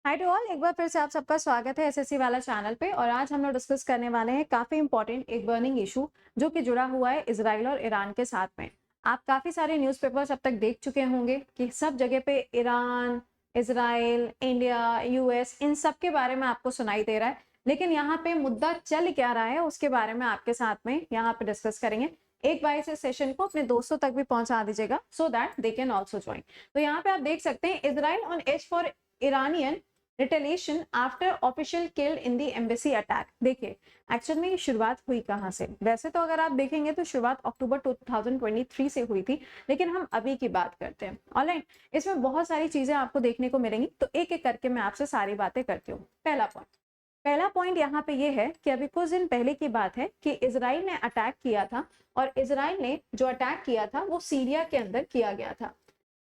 Hi to all, एक बार फिर से आप सबका स्वागत है एसएससी वाला चैनल पे। और आज हम लोग डिस्कस करने वाले हैं काफी इंपॉर्टेंट एक बर्निंग इशू जो कि जुड़ा हुआ है इजराइल और ईरान के साथ में। आप काफी सारे न्यूज़पेपर्स अब तक देख चुके होंगे कि सब जगह पे ईरान, इजराइल, इंडिया, यूएस इन सब के बारे में आपको सुनाई दे रहा है। लेकिन यहाँ पे मुद्दा चल क्या रहा है उसके बारे में आपके साथ में यहाँ पे डिस्कस करेंगे। एक बार इस सेशन को अपने दोस्तों तक भी पहुंचा दीजिएगा so that they can also join. तो यहाँ पे आप देख सकते हैं Israel on edge for Iranian retaliation after official killed in the embassy attack. देखिए एक्चुअल में ये शुरुआत हुई कहाँ से? वैसे तो अगर आप देखेंगे तो शुरुआत अक्टूबर 2023 से हुई थी, लेकिन हम अभी की बात करते हैं। ऑलराइट, इसमें बहुत सारी चीजें आपको देखने को मिलेंगी, तो एक एक करके मैं आपसे सारी बातें करती हूँ। पहला पॉइंट यहाँ पे ये है कि अभी कुछ दिन पहले की बात है कि इजराइल ने अटैक किया था, और इजराइल ने जो अटैक किया था वो सीरिया के अंदर किया गया था।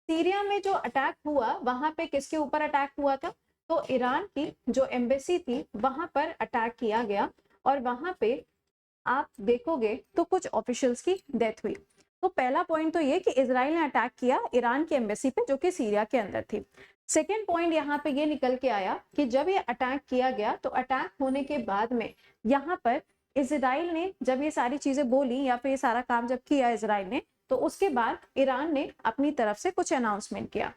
सीरिया में जो अटैक हुआ वहां पे किसके ऊपर अटैक हुआ था? तो ईरान की जो एम्बेसी थी वहां पर अटैक किया गया, और वहां पे आप देखोगे तो कुछ ऑफिशियल्स की डेथ हुई। तो पहला पॉइंट तो ये कि इजराइल ने अटैक किया ईरान की एम्बेसी पे जो कि सीरिया के अंदर थी। सेकेंड पॉइंट यहाँ पे ये निकल के आया कि जब ये अटैक किया गया तो अटैक होने के बाद में यहाँ पर इजराइल ने जब ये सारी चीजें बोली या फिर ये सारा काम जब किया इजराइल ने, तो उसके बाद ईरान ने अपनी तरफ से कुछ अनाउंसमेंट किया।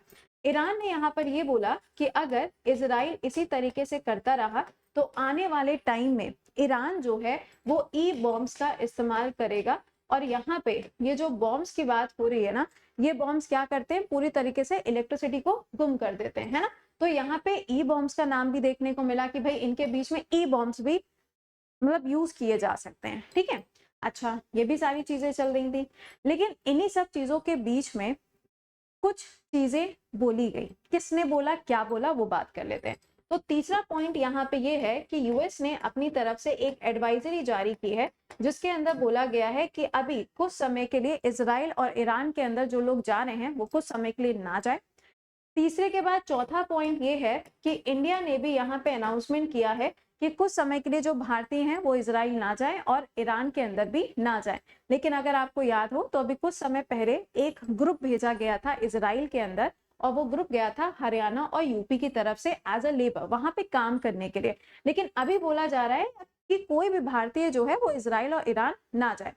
ईरान ने यहाँ पर ये बोला कि अगर इजराइल इसी तरीके से करता रहा तो आने वाले टाइम में ईरान जो है वो ई बॉम्ब्स का इस्तेमाल करेगा। और यहाँ पे ये जो बॉम्ब्स की बात हो रही है ना, ये बॉम्ब्स क्या करते हैं, पूरी तरीके से इलेक्ट्रिसिटी को गुम कर देते हैं, है ना। तो यहाँ पे ई बॉम्ब्स का नाम भी देखने को मिला कि भाई इनके बीच में ई बॉम्ब्स भी मतलब यूज किए जा सकते हैं। ठीक है, अच्छा ये भी सारी चीजें चल रही थी, लेकिन इन्हीं सब चीजों के बीच में कुछ चीजें बोली गई। किसने बोला, क्या बोला, वो बात कर लेते हैं। तो तीसरा पॉइंट यहाँ पे ये है कि यूएस ने अपनी तरफ से एक एडवाइजरी जारी की है जिसके अंदर बोला गया है कि अभी कुछ समय के लिए इजराइल और ईरान के अंदर जो लोग जा रहे हैं वो कुछ समय के लिए ना जाए। तीसरे के बाद चौथा पॉइंट ये है कि इंडिया ने भी यहाँ पे अनाउंसमेंट किया है कि कुछ समय के लिए जो भारतीय हैं वो इजराइल ना जाए और ईरान के अंदर भी ना जाए। लेकिन अगर आपको याद हो तो अभी कुछ समय पहले एक ग्रुप भेजा गया था इजराइल के अंदर, और वो ग्रुप गया था हरियाणा और यूपी की तरफ से एज अ लेबर वहां पे काम करने के लिए। लेकिन अभी बोला जा रहा है कि कोई भी भारतीय जो है वो इजराइल और ईरान ना जाए।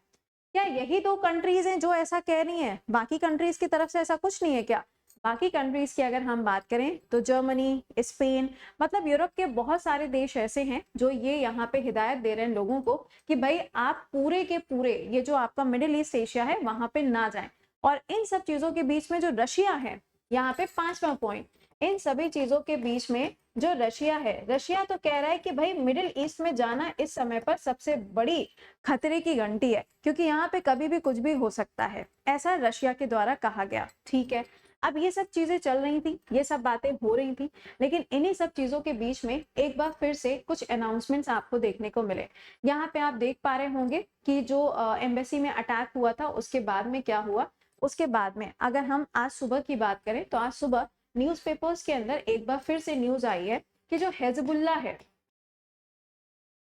क्या यही दो कंट्रीज हैं जो ऐसा कह रही हैं? बाकी कंट्रीज की तरफ से ऐसा कुछ नहीं है क्या? बाकी कंट्रीज की अगर हम बात करें तो जर्मनी, स्पेन, मतलब यूरोप के बहुत सारे देश ऐसे हैं जो ये यहाँ पे हिदायत दे रहे हैं लोगों को कि भाई आप पूरे के पूरे ये जो आपका मिडिल ईस्ट एशिया है वहां पे ना जाएं। और इन सब चीजों के बीच में जो रशिया है, यहाँ पे पांचवा पॉइंट, इन सभी चीजों के बीच में जो रशिया है, रशिया तो कह रहा है कि भाई मिडिल ईस्ट में जाना इस समय पर सबसे बड़ी खतरे की घंटी है, क्योंकि यहाँ पे कभी भी कुछ भी हो सकता है, ऐसा रशिया के द्वारा कहा गया। ठीक है, अब ये सब चीजें चल रही थी, ये सब बातें हो रही थी, लेकिन इन्हीं सब चीजों के बीच में एक बार फिर से कुछ अनाउंसमेंट्स आपको देखने को मिले। यहाँ पे आप देख पा रहे होंगे कि जो एम्बेसी में अटैक हुआ था उसके बाद में क्या हुआ। उसके बाद में अगर हम आज सुबह की बात करें तो आज सुबह न्यूज़पेपर्स के अंदर एक बार फिर से न्यूज आई है कि जो हिजबुल्लाह है,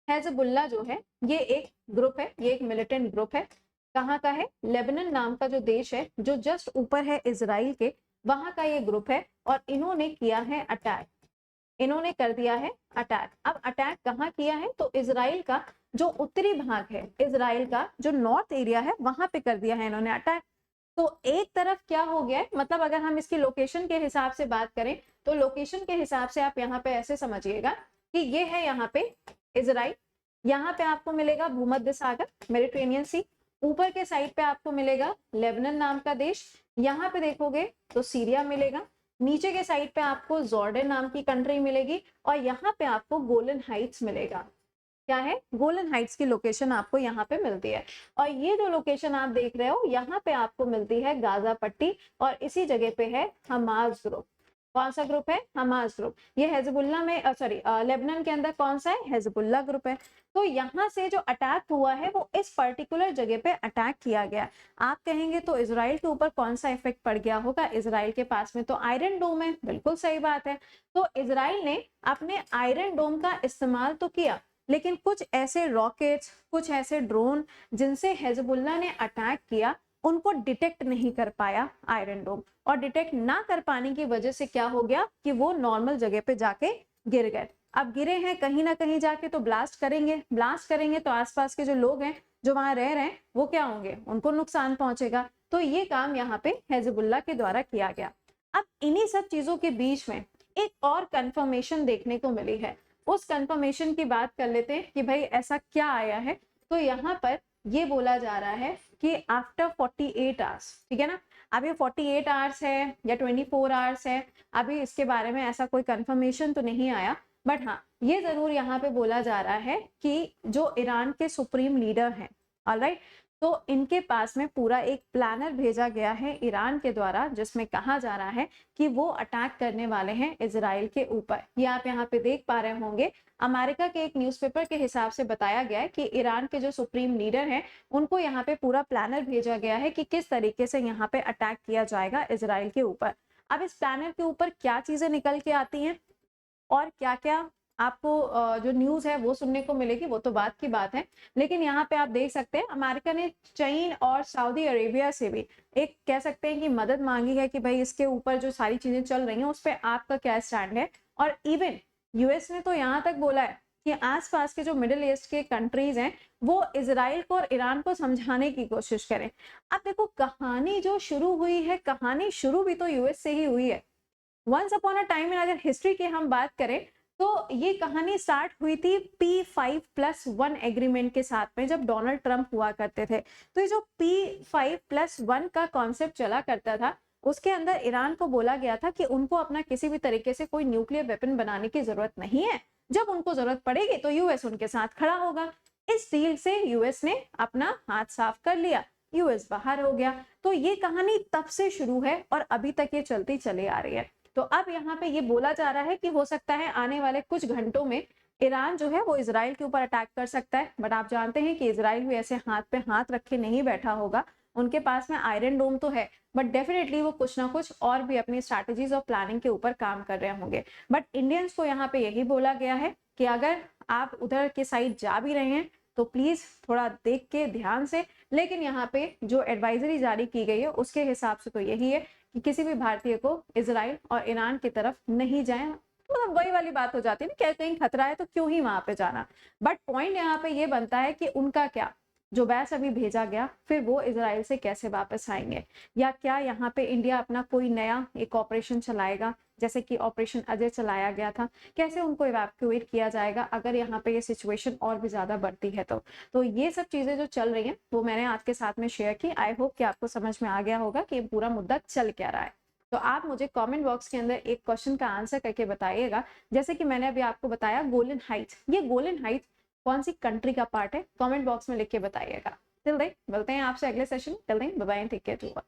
हिजबुल्लाह जो है ये एक ग्रुप है, ये एक मिलिटेंट ग्रुप है। कहाँ का है? लेबनान नाम का जो देश है जो जस्ट ऊपर है इजराइल के, वहां का ये ग्रुप है। और इन्होंने किया है अटैक, इन्होंने कर दिया है अटैक। अब अटैक कहाँ किया है? तो इजराइल का जो उत्तरी भाग है, इजराइल का जो नॉर्थ एरिया है वहां पे कर दिया है इन्होंने अटैक। तो एक तरफ क्या हो गया है, मतलब अगर हम इसकी लोकेशन के हिसाब से बात करें तो लोकेशन के हिसाब से आप यहाँ पे ऐसे समझिएगा कि ये है यहाँ पे इजराइल, यहाँ पे आपको मिलेगा भूमध्य सागर, मेडिटेरेनियन सी। ऊपर के साइड पे आपको मिलेगा लेबनान नाम का देश, यहाँ पे देखोगे तो सीरिया मिलेगा। नीचे के साइड पे आपको जॉर्डन नाम की कंट्री मिलेगी, और यहाँ पे आपको गोलन हाइट्स मिलेगा। क्या है? गोलन हाइट्स की लोकेशन आपको यहाँ पे मिलती है। और ये जो लोकेशन आप देख रहे हो यहाँ पे आपको मिलती है गाजा पट्टी, और इसी जगह पे है हमास ग्रुप। कौन सा ग्रुप है? Hamas group. ये हिजबुल्लाह में सॉरी लेबनान के अंदर कौन सा है? हिजबुल्लाह ग्रुप है। तो यहाँ से जो अटैक हुआ है वो इस पर्टिकुलर जगह पे अटैक किया गया। आप कहेंगे तो इजराइल के ऊपर कौन सा इफेक्ट पड़ गया होगा? इजराइल के पास में तो आयरन डोम है, बिल्कुल सही बात है। तो इजराइल ने अपने आयरन डोम का इस्तेमाल तो किया, लेकिन कुछ ऐसे रॉकेट्स, कुछ ऐसे ड्रोन जिनसे हिजबुल्लाह ने अटैक किया, उनको डिटेक्ट नहीं कर पाया आयरन डोम, और डिटेक्ट ना कर पाने की वजह से क्या हो गया कि वो नॉर्मल जगह पे जाके गिर गए। अब गिरे हैं कहीं ना कहीं जाके तो ब्लास्ट करेंगे तो आसपास के जो लोग हैं जो वहां रह रहे हैं वो क्या होंगे, उनको नुकसान पहुंचेगा। तो ये काम यहाँ पे हिजबुल्लाह के द्वारा किया गया। अब इन्हीं सब चीजों के बीच में एक और कंफर्मेशन देखने को मिली है, उस कंफर्मेशन की बात कर लेते हैं कि भाई ऐसा क्या आया है। तो यहाँ पर ये बोला जा रहा है कि आफ्टर 48 आवर्स, ठीक है ना, अब ये 48 आवर्स है या 24 आवर्स है, अभी इसके बारे में ऐसा कोई कंफर्मेशन तो नहीं आया, बट हाँ ये जरूर यहाँ पे बोला जा रहा है कि जो ईरान के सुप्रीम लीडर हैं, ऑलराइट, तो इनके पास में पूरा एक प्लानर भेजा गया है ईरान के द्वारा, जिसमें कहा जा रहा है कि वो अटैक करने वाले हैं इजराइल के ऊपर। ये आप यहाँ पे देख पा रहे होंगे, अमेरिका के एक न्यूज़पेपर के हिसाब से बताया गया है कि ईरान के जो सुप्रीम लीडर हैं उनको यहाँ पे पूरा प्लानर भेजा गया है कि किस तरीके से यहाँ पे अटैक किया जाएगा इजराइल के ऊपर। अब इस प्लानर के ऊपर क्या चीजें निकल के आती हैं और क्या क्या आपको जो न्यूज है वो सुनने को मिलेगी, वो तो बात की बात है। लेकिन यहाँ पे आप देख सकते हैं अमेरिका ने चीन और सऊदी अरेबिया से भी एक कह सकते हैं कि मदद मांगी है कि भाई इसके ऊपर जो सारी चीजें चल रही हैं उस पर आपका क्या स्टैंड है। और इवन यूएस ने तो यहाँ तक बोला है कि आसपास के जो मिडिल ईस्ट के कंट्रीज हैं वो इजराइल को और ईरान को समझाने की कोशिश करें। अब देखो कहानी जो शुरू हुई है, कहानी शुरू भी तो यूएस से ही हुई है। वंस अपॉन अ टाइम में अगर हिस्ट्री की हम बात करें तो ये कहानी स्टार्ट हुई थी P5+1 एग्रीमेंट के साथ में, जब डोनाल्ड ट्रंप हुआ करते थे। तो ये जो P5+1 का कॉन्सेप्ट चला करता था उसके अंदर ईरान को बोला गया था कि उनको अपना किसी भी तरीके से कोई न्यूक्लियर वेपन बनाने की जरूरत नहीं है, जब उनको जरूरत पड़ेगी तो यूएस उनके साथ खड़ा होगा। इस डील से यूएस ने अपना हाथ साफ कर लिया, यूएस बाहर हो गया। तो ये कहानी तब से शुरू है और अभी तक ये चलती चली आ रही है। तो अब यहाँ पे ये बोला जा रहा है कि हो सकता है आने वाले कुछ घंटों में ईरान जो है वो इजराइल के ऊपर अटैक कर सकता है, बट आप जानते हैं कि इजराइल भी ऐसे हाथ पे हाथ रखे नहीं बैठा होगा। उनके पास में आयरन डोम तो है, बट डेफिनेटली वो कुछ ना कुछ और भी अपनी स्ट्रैटेजीज और प्लानिंग के ऊपर काम कर रहे होंगे। बट इंडियंस को यहाँ पे यही बोला गया है कि अगर आप उधर के साइड जा भी रहे हैं तो प्लीज थोड़ा देख के ध्यान से, लेकिन यहाँ पे जो एडवाइजरी जारी की गई है उसके हिसाब से तो यही है कि किसी भी भारतीय को इजराइल और ईरान की तरफ नहीं जाए। मतलब वही वाली बात हो जाती है ना, क्या कहीं खतरा है तो क्यों ही वहां पे जाना। बट पॉइंट यहाँ पे ये बनता है कि उनका क्या जो बैच अभी भेजा गया फिर वो इजराइल से कैसे वापस आएंगे, या क्या यहाँ पे इंडिया अपना कोई नया एक ऑपरेशन चलाएगा जैसे कि ऑपरेशन अजय चलाया गया था, कैसे उनको इवैक्यूएट किया जाएगा अगर यहाँ पे ये सिचुएशन और भी ज्यादा बढ़ती है। तो ये सब चीजें जो चल रही हैं वो मैंने आज के साथ में शेयर की। आई होप कि आपको समझ में आ गया होगा कि पूरा मुद्दा चल क्या रहा है। तो आप मुझे कमेंट बॉक्स के अंदर एक क्वेश्चन का आंसर करके बताइएगा, जैसे कि मैंने अभी आपको बताया गोलन हाइट्स, ये गोलन हाइट्स कौन सी कंट्री का पार्ट है, कमेंट बॉक्स में लिख के बताइएगा। टिल देन मिलते हैं आपसे अगले session, till then bye bye, take care to all.